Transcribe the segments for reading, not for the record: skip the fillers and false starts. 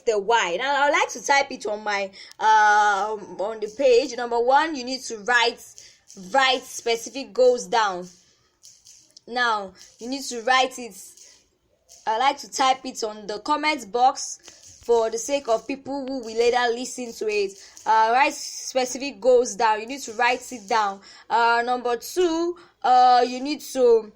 the why. Now I would like to type it on my on the page. Number one, you need to write specific goals down. Now you need to write it. I like to type it on the comment box for the sake of people who will later listen to it. Write specific goals down. You need to write it down. Number two, you need to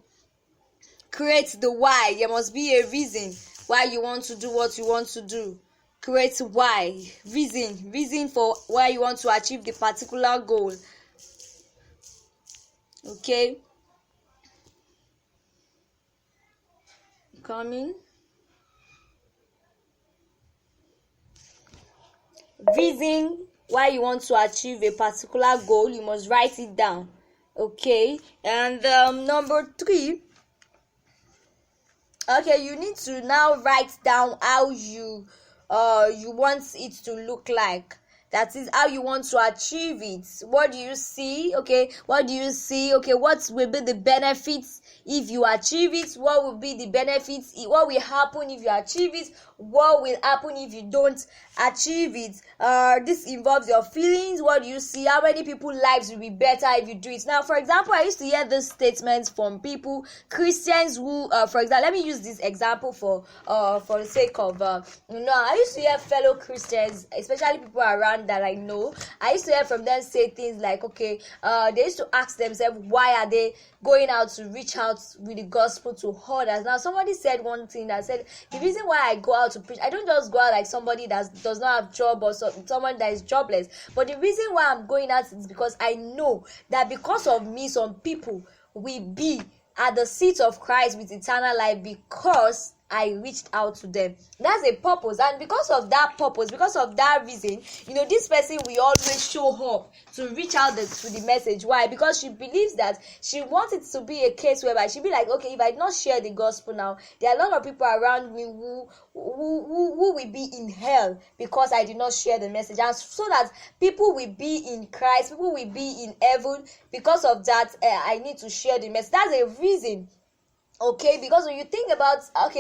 create the why. There must be a reason why you want to do what you want to do. Create why. Reason for why you want to achieve the particular goal. Okay. Coming. Reason why you want to achieve a particular goal, you must write it down. Okay. And number three, okay, you need to now write down how you want it to look like. That is how you want to achieve it. What do you see? Okay, what do you see? Okay, what will be the benefits if you achieve it? What will be the benefits? What will happen if you achieve it? What will happen if you don't achieve it? This involves your feelings. What do you see? How many people's lives will be better if you do it? Now, for example, I used to hear this statements from people, Christians who, for example, let me use this example for the sake of, I used to hear fellow Christians, especially people around that I know. I used to hear from them say things like, okay, they used to ask themselves, why are they going out to reach out with the gospel to others? Now, somebody said one thing that said, the reason why I go out to preach, I don't just go out like somebody that does not have job or someone that is jobless, but the reason why I'm going out is because I know that because of me, some people will be at the seat of Christ with eternal life because I reached out to them. That's a purpose, and because of that purpose, because of that reason, this person will always show up to reach out to the message. Why? Because she believes that she wants it to be a case whereby she'll be like, okay, if I not share the gospel now, there are a lot of people around me who will be in hell because I did not share the message, and so that people will be in Christ, people will be in heaven. Because of that, I need to share the message. That's a reason. Okay, because when you think about the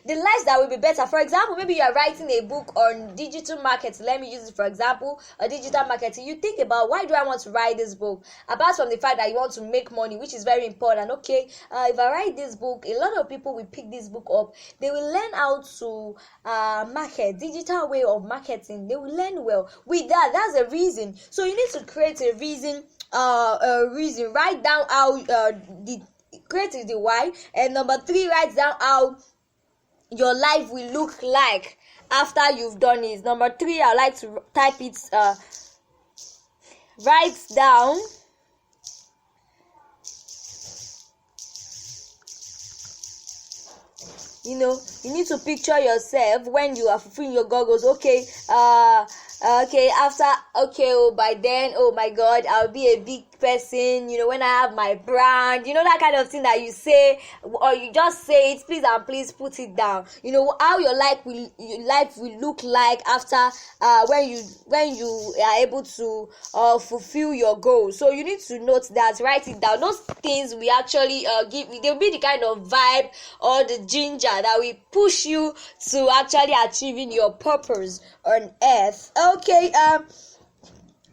lives that will be better. For example, maybe you are writing a book on digital marketing. Let me use it for example, a digital marketing. You think about, why do I want to write this book? Apart from the fact that you want to make money, which is very important. Okay, if I write this book, a lot of people will pick this book up. They will learn how to market, digital way of marketing. They will learn well. With that, that's a reason. So you need to create a reason. Write down how create the why, and number three, write down how your life will look like after you've done it. Number three, I like to type it. Write down you need to picture yourself when you are fulfilling your goals. Okay, by then, oh my God, I'll be a big person, when I have my brand, that kind of thing that you say, or you just say it, please put it down. How your life will look like after when you are able to fulfill your goals. So you need to note that, write it down. Those things we actually they'll be the kind of vibe or the ginger that will push you to actually achieving your purpose on earth. Okay,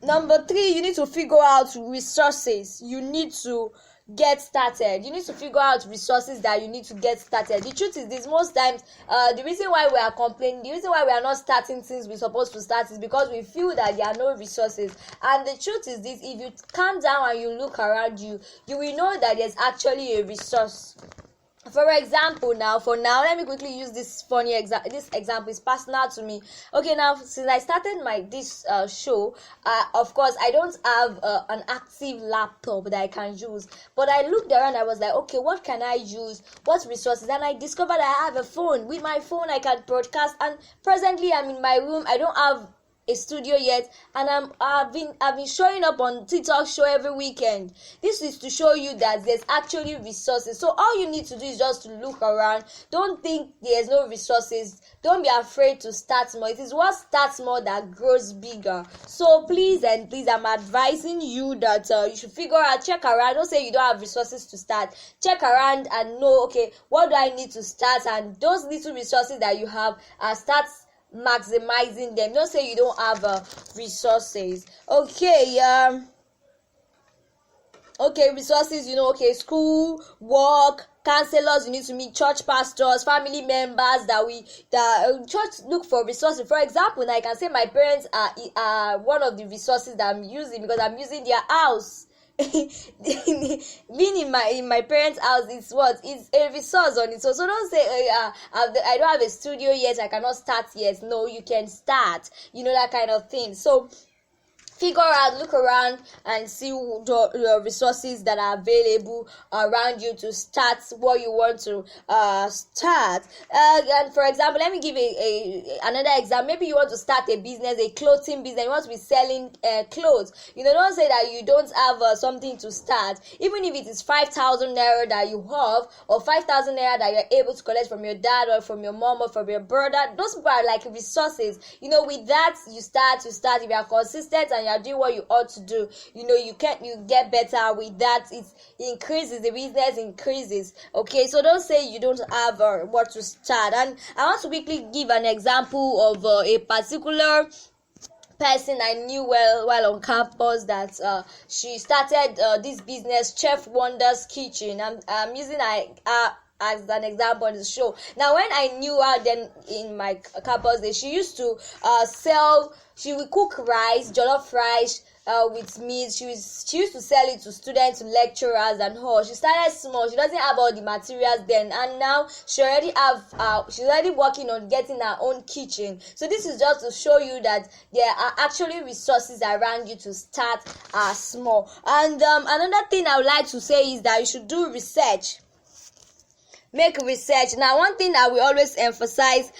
number three, you need to figure out resources. You need to get started. You need to figure out resources that you need to get started. The truth is this, most times, the reason why we are complaining, the reason why we are not starting things we're supposed to start is because we feel that there are no resources. And the truth is this, if you calm down and you look around you, you will know that there's actually a resource. For example, let me quickly use this funny example. This example is personal to me. Okay, now since I started this show, of course I don't have an active laptop that I can use. But I looked around. I was like, okay, what can I use? What resources? And I discovered I have a phone. With my phone, I can broadcast. And presently, I'm in my room. I don't have a studio yet, and I've been showing up on TikTok show every weekend. This is to show you that there's actually resources. So all you need to do is just to look around. Don't think there's no resources. Don't be afraid to start small. It is what starts small that grows bigger. So please and please, I'm advising you that you should figure out, check around. Don't say you don't have resources to start. Check around and know, okay, what do I need to start? And those little resources that you have, start maximizing them. Don't say you don't have resources. Okay, resources, school, work, counselors, you need to meet church pastors, family members church look for resources. For example, now I can say my parents are one of the resources that I'm using, because I'm using their house. Being in my parents' house is a resource on its own. So don't say I don't have a studio yet, I cannot start yet. No, you can start, that kind of thing. So figure out, look around and see the resources that are available around you to start what you want to start. And for example, let me give another example. Maybe you want to start a business, a clothing business. You want to be selling clothes. Don't say that you don't have something to start. Even if it is 5,000 naira that you have, or 5,000 naira that you're able to collect from your dad or from your mom or from your brother, those people are like resources. With that, you start. If you are consistent and you are doing what you ought to do, you get better. With that, it increases, the business increases. Okay, so don't say you don't have what to start. And I want to quickly give an example of a particular person I knew while on campus, that she started this business, Chef Wonder's Kitchen. I'm using as an example on the show. Now, when I knew her then in my campus days, she used to she would cook rice, jollof rice with meat. She used to sell it to students, to lecturers and all. She started small. She doesn't have all the materials then, and now she's already working on getting her own kitchen. So this is just to show you that there are actually resources around you to start small. And another thing I would like to say is that you should do research. Make research. Now, one thing I will always emphasize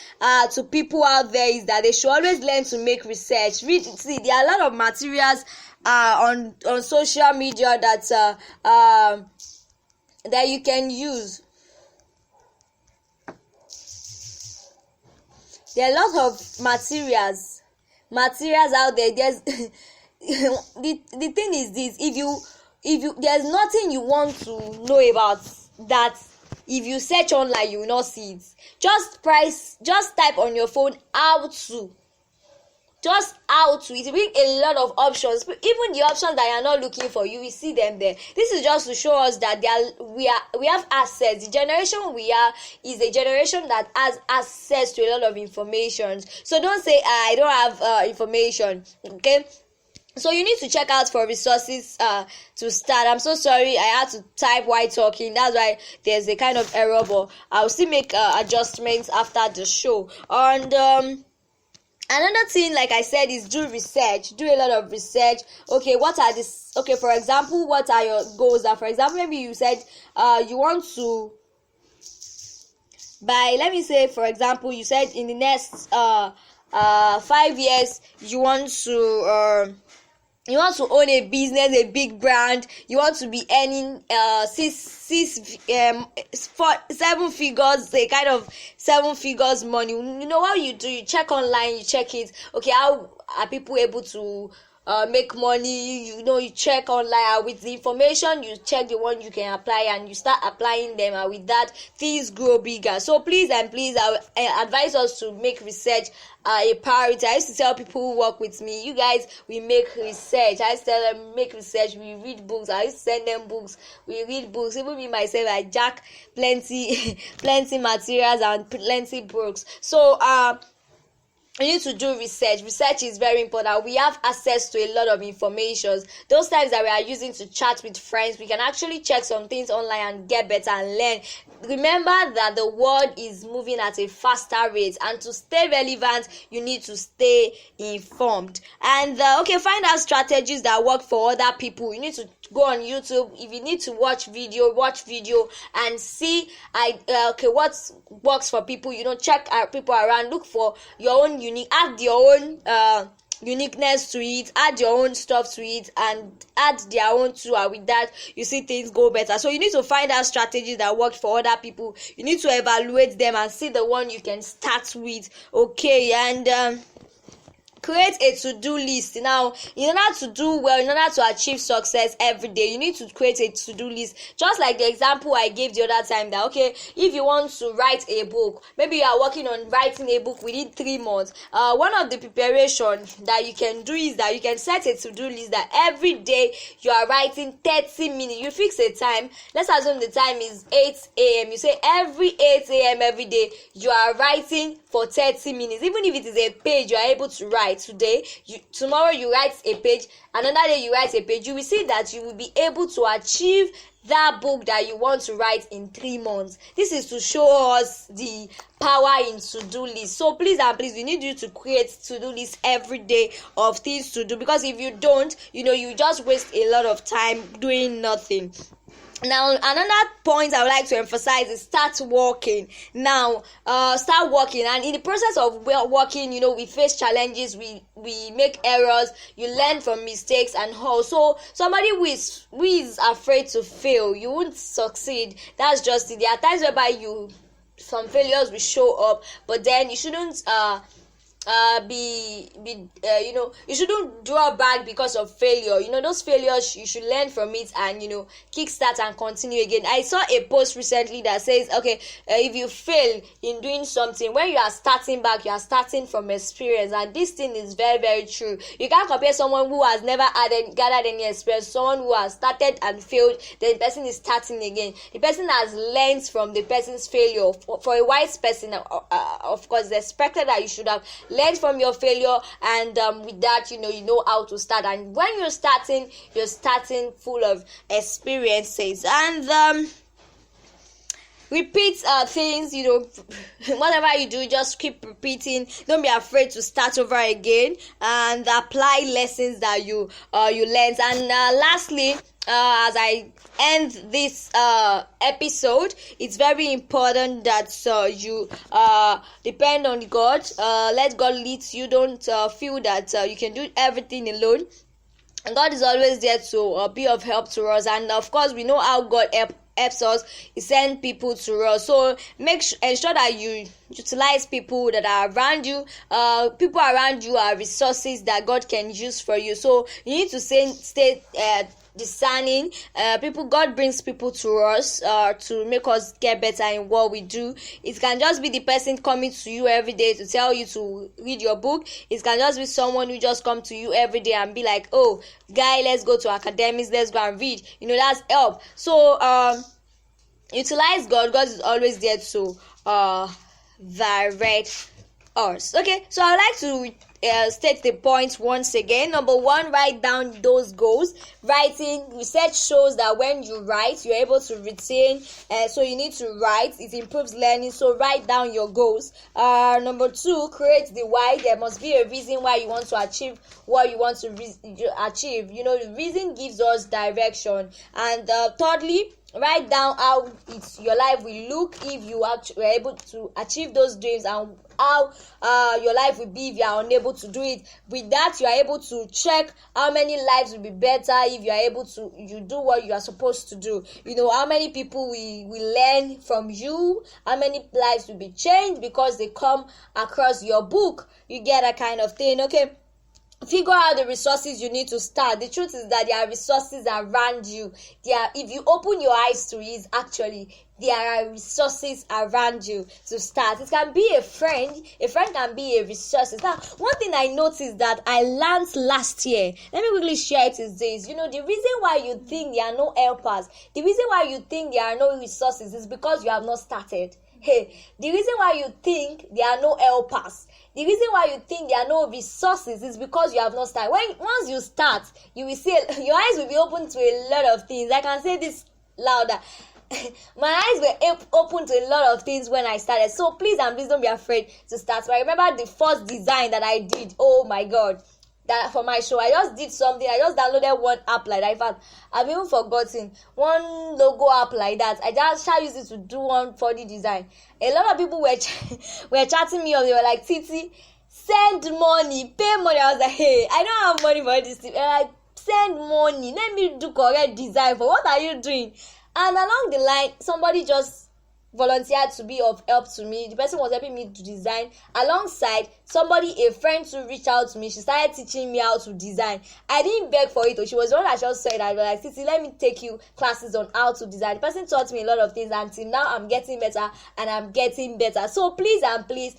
to people out there is that they should always learn to make research. See, there are a lot of materials on social media that you can use. There are a lot of materials out there. There's the thing is this: if you there's nothing you want to know about that. If you search online, you will not see it. Just type on your phone how to. It will bring a lot of options. Even the options that you are not looking for, you will see them there. This is just to show us that we have access. The generation we are is a generation that has access to a lot of information. So don't say I don't have information. Okay. So you need to check out for resources to start. I'm so sorry, I had to type while talking. That's why there's a kind of error, but I'll still make adjustments after the show. And another thing, like I said, is do research. Do a lot of research. Okay, for example, what are your goals? For example, maybe you said you want to let me say, for example, you said in the next 5 years you want to own a business, a big brand. You want to be earning 7 figures, a kind of 7 figures money. What you do? You check online, you check it. Okay, how are people able to make money? You check online. With the information, you check the one you can apply, and you start applying them, and with that, things grow bigger. So please I will advise us to make research a priority. I used to tell people who work with me, you guys, we make research. I used to tell them, make research. We read books. I used to send them books. We read books. Even me myself, I jack plenty materials and plenty books. So you need to do research. Research is very important. We have access to a lot of information. Those times that we are using to chat with friends, we can actually check some things online and get better and learn. Remember that the world is moving at a faster rate, and to stay relevant, you need to stay informed. And find out strategies that work for other people. You need to go on YouTube. If you need to watch video and see what works for people. Check people around. Look for your own unique. Add your own uniqueness to it, add your own stuff to it, and add their own too, and with that you see things go better. So you need to find out strategies that worked for other people. You need to evaluate them and see the one you can start with. Okay, and create a to-do list. Now, in order to do well, in order to achieve success every day, you need to create a to-do list. Just like the example I gave the other time, that okay, if you want to write a book, maybe you are working on writing a book within 3 months, one of the preparation that you can do is that you can set a to-do list that every day you are writing 30 minutes. You fix a time. Let's assume the time is 8 a.m. You say every 8 a.m. every day you are writing for 30 minutes. Even if it is a page you are able to write today, tomorrow you write a page, another day you write a page, you will see that you will be able to achieve that book that you want to write in 3 months. This is to show us the power in to-do list. So please and please, we need you to create to-do list every day of things to do, because if you don't, you just waste a lot of time doing nothing. Now, another point I would like to emphasize is start working. Now, start working, and in the process of working, we face challenges, we make errors, you learn from mistakes, and also somebody who is afraid to fail, you won't succeed. That's just it. There are times whereby some failures will show up, but then you shouldn't you shouldn't draw back because of failure. Those failures, you should learn from it and kickstart and continue again. I saw a post recently that says, okay, if you fail in doing something, when you are starting back, you are starting from experience, and this thing is very, very true. You can't compare someone who has never gathered any experience, someone who has started and failed, then the person is starting again. The person has learned from the person's failure. For a wise person, of course, it's expected that you should have learn from your failure, and with that, you know how to start. And when you're starting full of experiences, and repeat things. Whatever you do, just keep repeating. Don't be afraid to start over again, and apply lessons that you learned. And lastly, as I end this episode, it's very important that you depend on God. Let God lead you. Don't feel that you can do everything alone. And God is always there to be of help to us. And of course, we know how God helps us. He sends people to us. So ensure that you utilize people that are around you. People around you are resources that God can use for you. So you need to stay discerning. God brings people to us to make us get better in what we do. It can just be the person coming to you every day to tell you to read your book. It can just be someone who just come to you every day and be like, oh guy, let's go to academics, let's go and read. That's help. So utilize God. God is always there to direct us. Okay, so I would like to state the points once again. Number 1, write down those goals. Writing, research shows that when you write, you're able to retain. So you need to write. It improves learning. So write down your goals. Number 2, create the why. There must be a reason why you want to achieve what you want to achieve. The reason gives us direction. And thirdly, write down how your life will look if you were able to achieve those dreams, and how your life will be if you are unable to do it. With that, you are able to check how many lives will be better if you are able to do what you are supposed to do. How many people will learn from you, how many lives will be changed because they come across your book. You get that kind of thing. Okay, figure out the resources you need to start. The truth is that there are resources around you. If you open your eyes to it, actually there are resources around you to start. It can be a friend can be a resource. Now, one thing I noticed that I learned last year, let me quickly share it, is this. The reason why you think there are no helpers, the reason why you think there are no resources is because you have not started. The reason why you think there are no helpers, the reason why you think there are no resources is because you have not started. Once you start, you will see your eyes will be open to a lot of things. I can say this louder. My eyes were open to a lot of things when I started. So please don't be afraid to start. So I remember the first design that I did. Oh my God. That for my show, I just did something. I just downloaded one app like that. In fact, I've even forgotten one logo app like that. I just used it to do one 4D design. A lot of people were chatting me up. They were like, Titi, send money, pay money. I was like, hey, I don't have money for this thing. And like, send money, let me do correct design. For what are you doing? And along the line, somebody just volunteered to be of help to me. The person was helping me to design. Alongside, a friend to reach out to me. She started teaching me how to design. I didn't beg for it. She was the one that just said, I was like, Sissy, let me take you classes on how to design. The person taught me a lot of things until now I'm getting better and I'm getting better. So please and please,